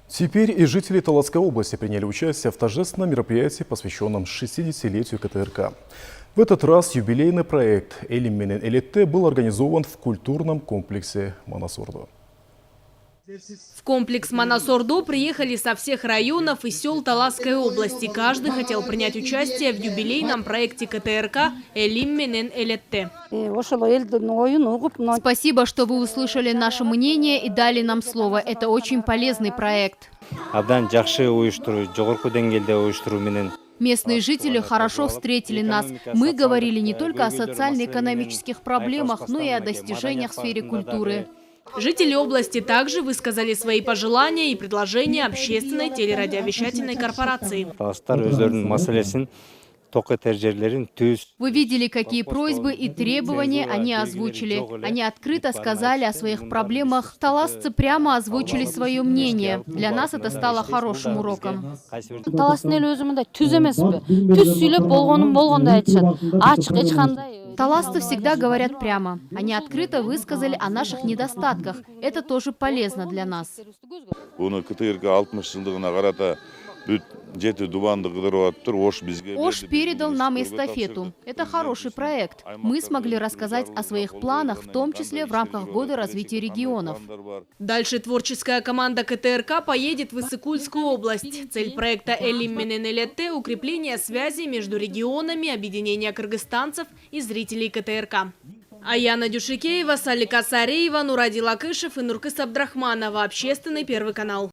Теперь и жители Таласской области приняли участие в торжественном мероприятии, посвященном 60-летию КТРК. В этот раз юбилейный проект «Элим менен элетте» был организован в культурном комплексе Манасордо. В комплекс Манасордо приехали со всех районов и сел Таласской области. Каждый хотел принять участие в юбилейном проекте КТРК «Элим менен элетте». Спасибо, что вы услышали наше мнение и дали нам слово. Это очень полезный проект. Местные жители хорошо встретили нас. Мы говорили не только о социально-экономических проблемах, но и о достижениях в сфере культуры. Жители области также высказали свои пожелания и предложения общественной телерадиовещательной корпорации. Вы видели, какие просьбы и требования они озвучили. Они открыто сказали о своих проблемах. Таласцы прямо озвучили свое мнение. Для нас это стало хорошим уроком. Таласцы всегда говорят прямо. Они открыто высказали о наших недостатках. Это тоже полезно для нас. Ош передал нам эстафету. Это хороший проект. Мы смогли рассказать о своих планах, в том числе в рамках Года развития регионов. Дальше творческая команда КТРК поедет в Иссык-Кульскую область. Цель проекта «Элим менен элетте» – укрепление связи между регионами, объединение кыргызстанцев и зрителей КТРК. Аяна Дюшикеева, Салика Сареева, Нуради Лакышев и Нуркыс Абдрахманова. Общественный, Первый канал.